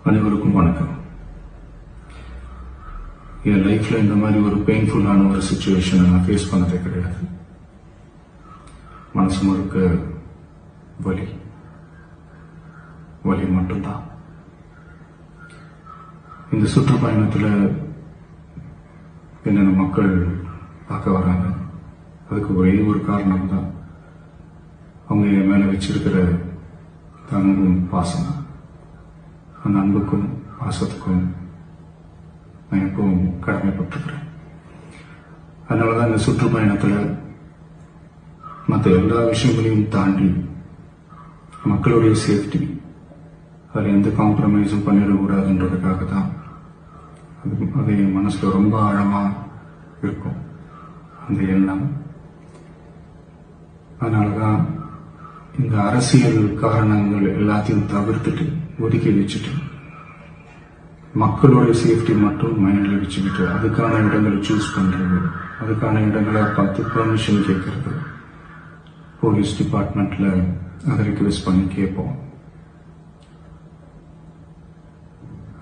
அனைவருக்கும் வணக்கம். என் லைஃப்ல இந்த மாதிரி ஒரு பெயின்ஃபுல்லான ஒரு சிச்சுவேஷனை நான் ஃபேஸ் பண்ணதே கிடையாது. மனசு முழுக்க வலி வலி மட்டும்தான். இந்த சுற்றுப்பயணத்தில் என்னென்ன மக்கள் பார்க்க வராங்க, அதுக்கு ஒரே ஒரு காரணம் தான், அவங்க என் மேலே வச்சிருக்கிற அன்பும் பாசம். அந்த அன்புக்கும் பாசத்துக்கும் நான் எப்பவும் கடமைப்பட்டிருக்கிறேன். அதனால தான் இந்த சுற்றுப்பயணத்தில் மற்ற எல்லா விஷயங்களையும் தாண்டி மக்களுடைய சேஃப்டி, அதில் எந்த காம்ப்ரமைஸும் பண்ணிடக்கூடாதுன்றதுக்காக தான் அது என் மனசில் ரொம்ப ஆழமாக இருக்கும் அந்த எண்ணம். அதனால தான் இந்த அரசியல் காரணங்கள் எல்லாத்தையும் தவிர்த்துட்டு ஒதுக்கி வச்சுட்டு மக்களோட சேஃப்டி மட்டும் மைண்டில் வச்சுக்கிட்டு அதுக்கான இடங்களை சூஸ் பண்றது, அதுக்கான இடங்களை பார்த்து பெர்மிஷன் கேட்கறது, போலீஸ் டிபார்ட்மெண்ட்ல அதை ரிக்வெஸ்ட் பண்ணி கேட்போம்.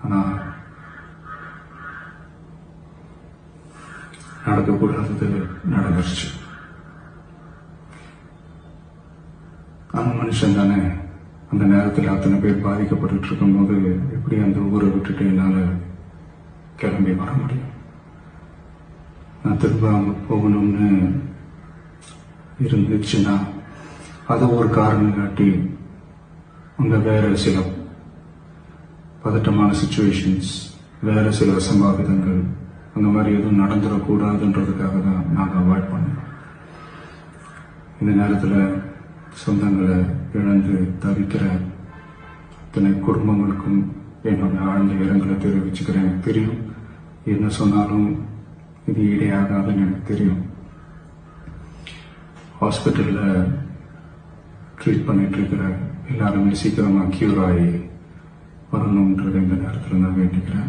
ஆனா நடக்கக்கூடாதது நடந்துருச்சு. அந்த மனுஷன் தானே அந்த நேரத்தில் அத்தனை பேர் பாதிக்கப்பட்டு இருக்கும்போது எப்படி அந்த ஊரை விட்டுட்டு என்னால் கிளம்பி வர முடியும்? நான் திரும்ப அங்கே போகணும்னு இருந்துச்சுன்னா அதை ஒரு காரணம் காட்டி அங்கே வேற சில பதட்டமான சுச்சுவேஷன்ஸ், வேற சில அசம்பாவிதங்கள் அந்த மாதிரி எதுவும் நடந்துடக்கூடாதுன்றதுக்காக தான் நாங்கள் அவாய்ட் பண்ணோம். இந்த நேரத்தில் சொந்தங்களை இழந்து தவிக்கிற அத்தனை குடும்பங்களுக்கும் என்னோட ஆழ்ந்த இரங்கலை தெரிவிச்சுக்கிறேன். எனக்கு தெரியும், என்ன சொன்னாலும் இது ஈடையாகாதுன்னு எனக்கு தெரியும். ஹாஸ்பிட்டலில் ட்ரீட் பண்ணிட்டு இருக்கிற எல்லாருமே சீக்கிரமாக கியூர் ஆகி வரணுன்றது இந்த நேரத்தில் நான் வேண்டிக்கிறேன்.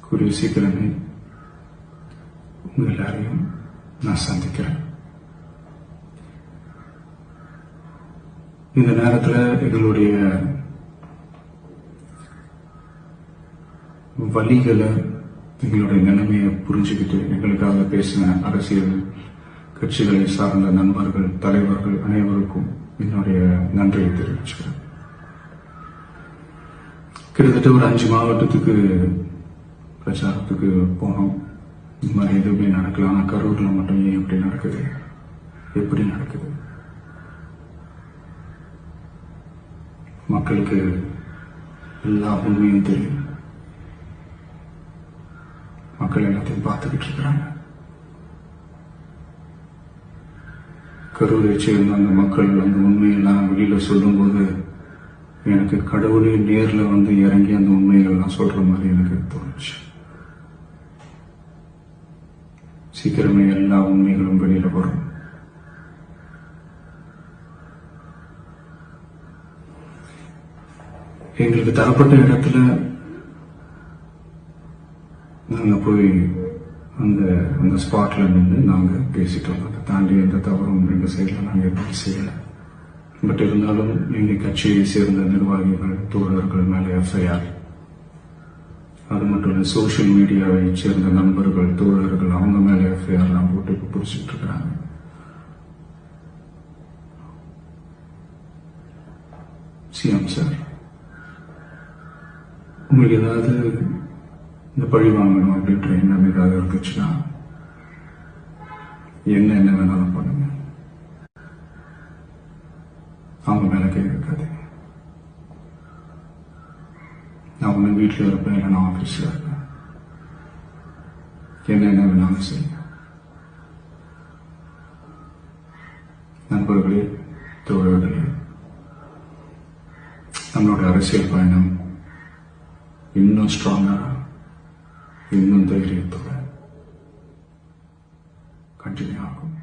கூடிய சீக்கிரமே உங்கள் எல்லாரையும் நான் சந்திக்கிறேன். இந்த நேரத்தில் எங்களுடைய வழிகளை, எங்களுடைய நிலைமையை புரிஞ்சுக்கிட்டு எங்களுக்காக பேசின அரசியல் கட்சிகளை சார்ந்த நண்பர்கள், தலைவர்கள் அனைவருக்கும் என்னுடைய நன்றியை தெரிவிச்சுக்கிறேன். கிட்டத்தட்ட ஒரு 5 மாவட்டத்துக்கு பிரச்சாரத்துக்கு போனோம். இந்த மாதிரி எதுவுமே நடக்கலாம். ஆனால் கரூரில் மட்டும் ஏன் இப்படி நடக்குது, எப்படி நடக்குது? மக்களுக்கு எல்லா உண்மையும் தெரியும். மக்கள் எல்லாத்தையும் பார்த்துக்கிட்டு இருக்கிறாங்க. கரூரை சேர்ந்த அந்த மக்கள் அந்த உண்மையெல்லாம் வெளியில சொல்லும்போது எனக்கு கடவுளே நேரில் வந்து இறங்கி அந்த உண்மைகள்லாம் சொல்ற மாதிரி எனக்கு தோணுச்சு. சீக்கிரமே எல்லா உண்மைகளும் வெளியில வரும். எங்களுக்கு தரப்பட்ட இடத்துல நாங்க போய் அந்த ஸ்பாட்ல நின்று நாங்க பேசிட்டோம். அதை தாண்டி எந்த தவறும் எங்க சைட்ல நாங்க எதுவும் செய்யல. பட் இருந்தாலும் எங்க கட்சியை சேர்ந்த நிர்வாகிகள், தோழர்கள் மேல எஃப்ஐஆர், அது மட்டும் இல்ல சோசியல் மீடியாவை சேர்ந்த நண்பர்கள், தோழர்கள் அவங்க மேல எஃப்ஐஆர்லாம் போட்டு இப்ப பிடிச்சிட்டு இருக்கிறாங்க. சிஎம் சார், உங்களுக்கு ஏதாவது இந்த பழி வாங்கணும் அப்படின்ற எண்ணம் ஏதாவது இருந்துச்சுன்னா என்ன வேணாலும் பண்ணுங்க. அவங்க மேல கை வைக்காதீங்க. நான் ஒண்ணு வீட்டில் இருப்பேன், இல்லை நான் ஆஃபீஸில் இருப்பேன். என்ன வேணாலும் செய்யுங்க. நண்பர்களே, தோழர்களே, நம்மளோட அரசியல் பயணம் இன்னும் ஸ்ட்ராங்கா, இன்னும் தைரியத்தோட கண்டினியூ ஆகும்.